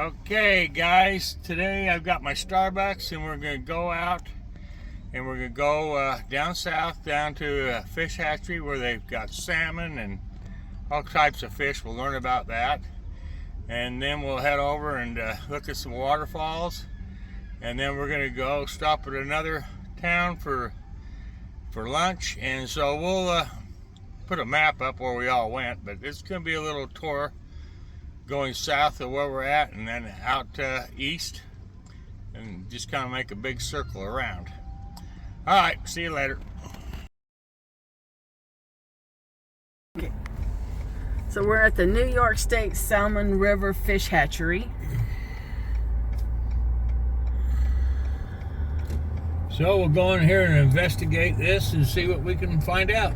Okay guys, today I've got my Starbucks and we're going to go out and we're going to go down south down to a fish hatchery where they've got salmon and all types of fish. We'll learn about that, and then we'll head over and look at some waterfalls, and then we're going to go stop at another town for lunch. And so we'll put a map up where we all went, but it's going to be a little tour going south of where we're at and then out east, and just kind of make a big circle around. All right, see you later. Okay. So we're at the New York State Salmon River Fish Hatchery. So we'll go in here and investigate this and see what we can find out.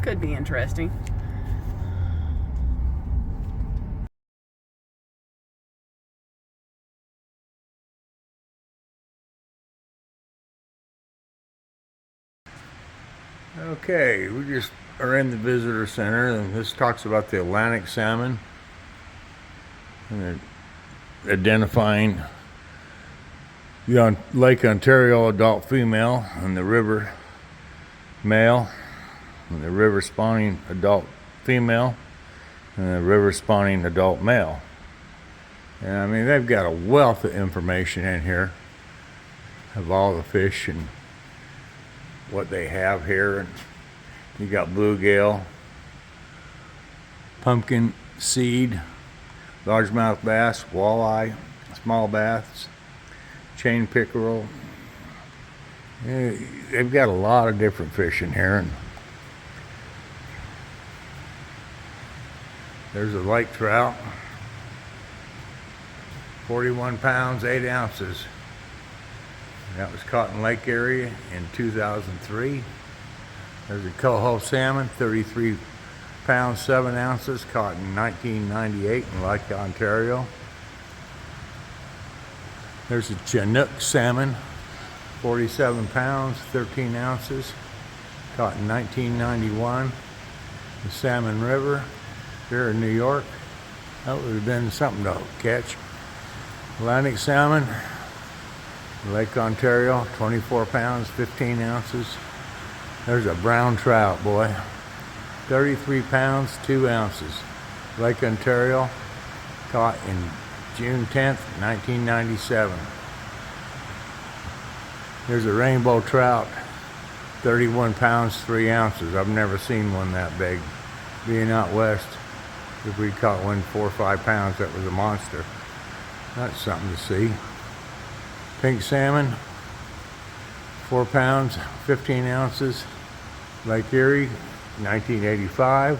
Could be interesting. Okay, we just are in the visitor center, and this talks about the Atlantic salmon and identifying the Lake Ontario adult female and the river male, and the river spawning adult female and the river spawning adult male. And I mean, they've got a wealth of information in here of all the fish and what they have here. And you got bluegill, pumpkin seed, largemouth bass, walleye, small bass, chain pickerel. Yeah, they've got a lot of different fish in here. And there's a lake trout, 41 pounds, 8 ounces. That was caught in lake area in 2003. There's a coho salmon, 33 pounds, 7 ounces, caught in 1998 in Lake Ontario. There's a Chinook salmon, 47 pounds, 13 ounces, caught in 1991. The Salmon River here in New York. That would have been something to catch. Atlantic salmon, Lake Ontario, 24 pounds, 15 ounces. There's a brown trout, boy, 33 pounds, 2 ounces. Lake Ontario, caught in June 10th, 1997. There's a rainbow trout, 31 pounds, 3 ounces. I've never seen one that big. Being out west, if we caught one 4 or 5 pounds, that was a monster. That's something to see. Pink salmon, 4 pounds, 15 ounces. Lake Erie, 1985.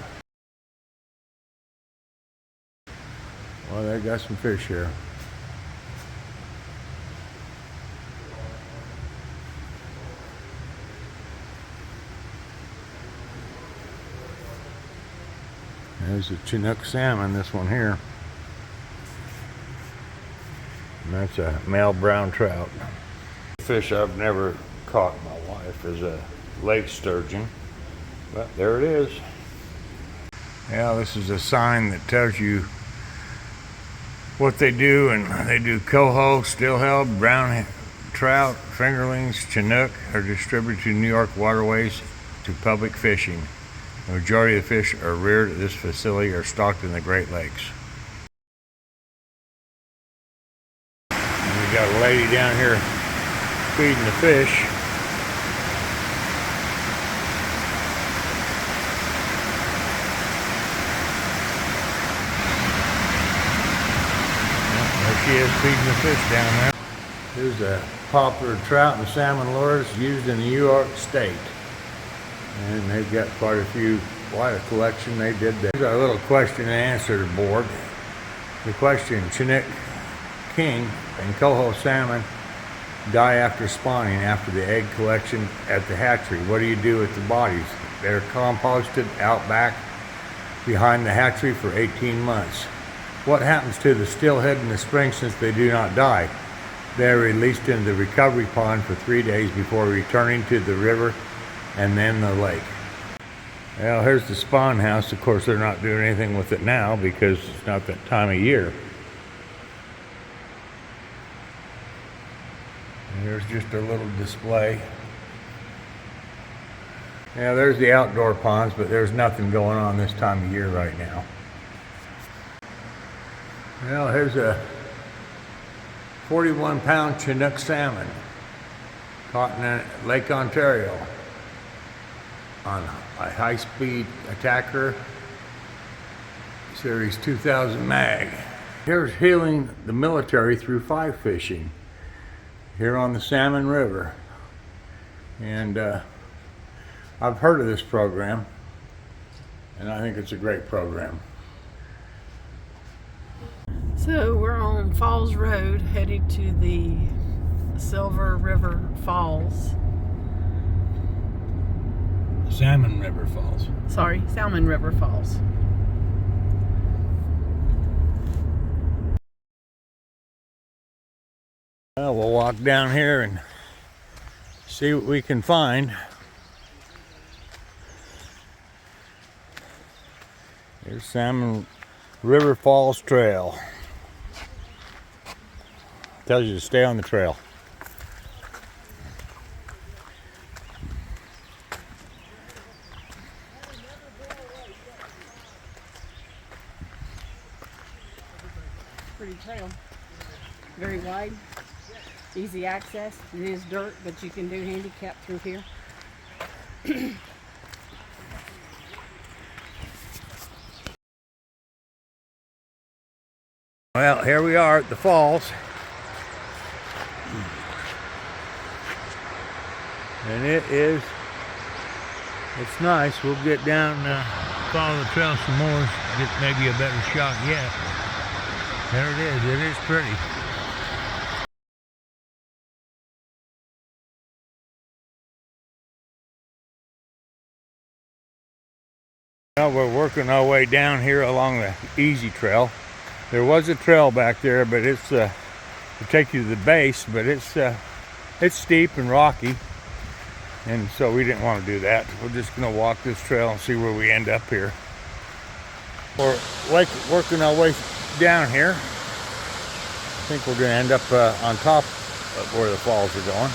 Well, they got some fish here. There's a Chinook salmon, this one here. And that's a male brown trout. Fish I've never caught in my life is a lake sturgeon, but there it is. Yeah, this is a sign that tells you what they do, and they do coho, steelhead, brown trout, fingerlings, Chinook are distributed to New York waterways to public fishing. The majority of the fish are reared at this facility or stocked in the Great Lakes. And we got a lady down here feeding the fish. There she is, feeding the fish down there. Here's a popular trout and salmon lures used in New York State. And they've got quite a collection they did there. Here's our little question and answer board. The question: Chinook, king, and coho salmon die after spawning after the egg collection at the hatchery. What do you do with the bodies? They're composted out back behind the hatchery for 18 months. What happens to the steelhead in the spring since they do not die? They are released into the recovery pond for 3 days before returning to the river and then the lake. Well, here's the spawn house. Of course, they're not doing anything with it now because it's not that time of year. And here's just a little display. Yeah, there's the outdoor ponds, but there's nothing going on this time of year right now. Well, here's a 41-pound Chinook salmon caught in Lake Ontario on a high-speed attacker series 2000 mag. Here's healing the military through fly fishing here on the Salmon River. And I've heard of this program, and I think it's a great program. So we're on Falls Road headed to the Silver River Falls. Salmon River Falls. Sorry, Salmon River Falls. Well, we'll walk down here and see what we can find. Here's Salmon River Falls Trail. Tells you to stay on the trail. Pretty trail. Very wide. Easy access. It is dirt, but you can do handicap through here. Well, here we are at the falls. And it's nice. We'll get down, follow the trail some more, get maybe a better shot yet. There it is. It is pretty. Well, we're working our way down here along the easy trail. There was a trail back there, but it's to take you to the base, but it's steep and rocky, and so we didn't want to do that. We're just going to walk this trail and see where we end up here. We're working our way down here. I think we're going to end up on top of where the falls are going.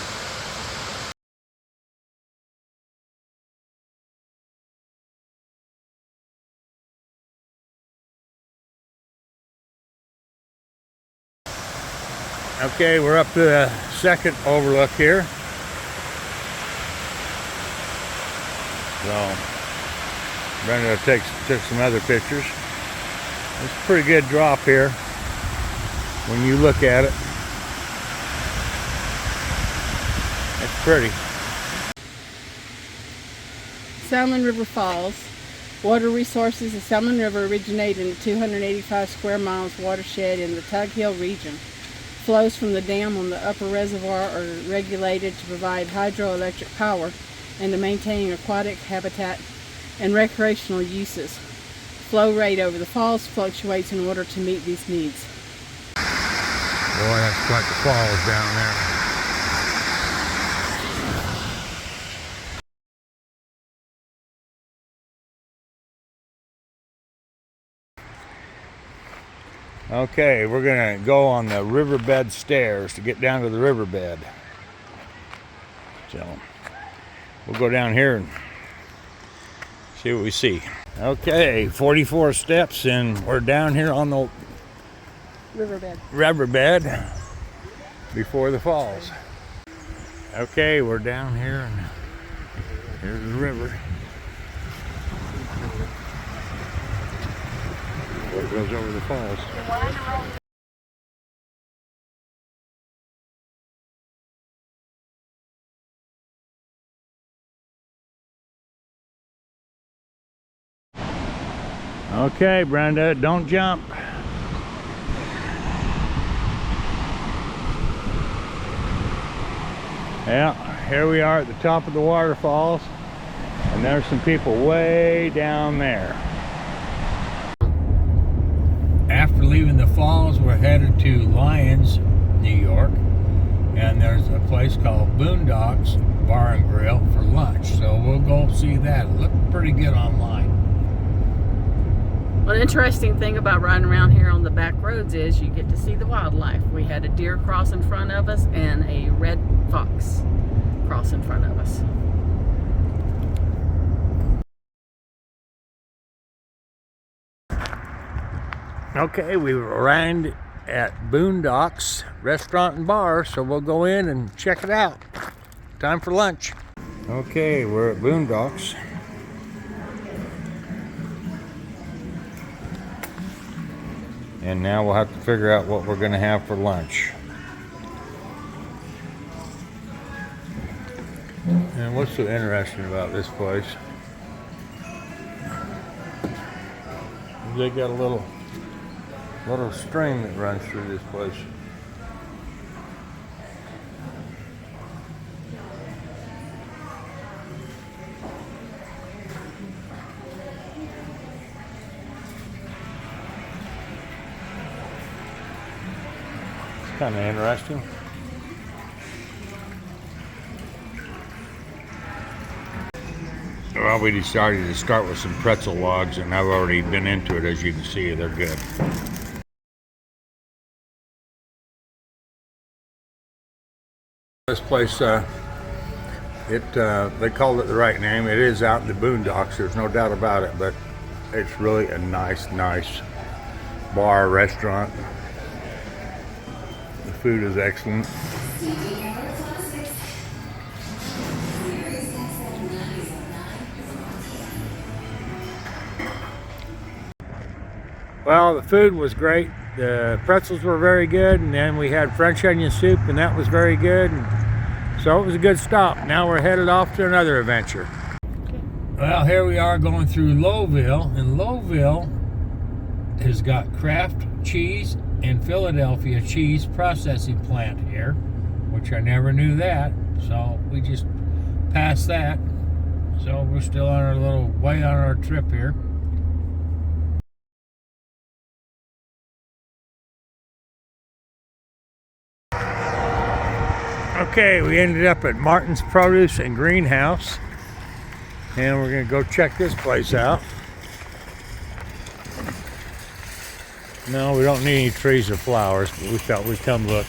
Okay, we're up to the second overlook here. So, Brenda took some other pictures. It's a pretty good drop here when you look at it. It's pretty. Salmon River Falls. Water resources of Salmon River originate in the 285 square miles watershed in the Tug Hill region. Flows from the dam on the upper reservoir are regulated to provide hydroelectric power and to maintain aquatic habitat and recreational uses. Flow rate over the falls fluctuates in order to meet these needs. Boy, that's quite the falls down there. Okay, we're gonna go on the riverbed stairs to get down to the riverbed. So we'll go down here and see what we see. Okay, 44 steps and we're down here on the riverbed before the falls. Okay, we're down here and here's the river. It goes over the falls. Okay, Brenda, don't jump. Yeah, here we are at the top of the waterfalls, and there's some people way down there. After leaving the falls, we're headed to Lyons, New York, and there's a place called Boondocks bar and grill for lunch. So we'll go see that. It looked pretty good online. Well, the interesting thing about riding around here on the back roads is you get to see the wildlife. We had a deer cross in front of us and a red fox cross in front of us. Okay, we arrived at Boondocks Restaurant and Bar, so we'll go in and check it out. Time for lunch. Okay, we're at Boondocks. And now we'll have to figure out what we're going to have for lunch. And what's so interesting about this place? They got a little stream that runs through this place. It's kind of interesting. Well, we decided to start with some pretzel logs, and I've already been into it. As you can see, they're good. This place, they called it the right name. It is out in the boondocks, there's no doubt about it, but it's really a nice bar, restaurant. The food is excellent. Well, the food was great. The pretzels were very good, and then we had French onion soup, and that was very good. And so it was a good stop. Now we're headed off to another adventure. Well, here we are going through Lowville, and Lowville has got Kraft cheese and Philadelphia cheese processing plant here, which I never knew that. So we just passed that. So we're still on our little way on our trip here. Okay, we ended up at Martin's Produce and Greenhouse, and we're gonna go check this place out. No, we don't need any trees or flowers, but we thought we'd come look,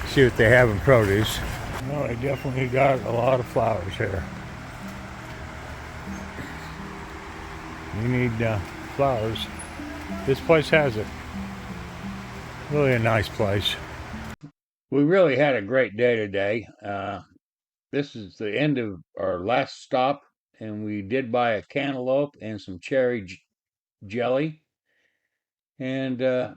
see what they have in produce. No, they definitely got a lot of flowers here. You need flowers. This place has it. Really a nice place. We really had a great day today. This is the end of our last stop, and we did buy a cantaloupe and some cherry jelly. And we're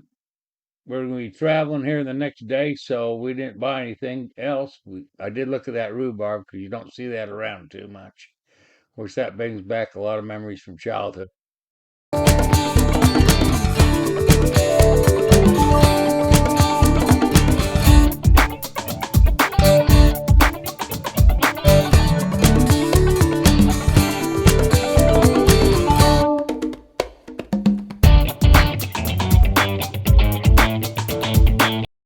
going to be traveling here the next day, so we didn't buy anything else. I did look at that rhubarb because you don't see that around too much. Of course, that brings back a lot of memories from childhood.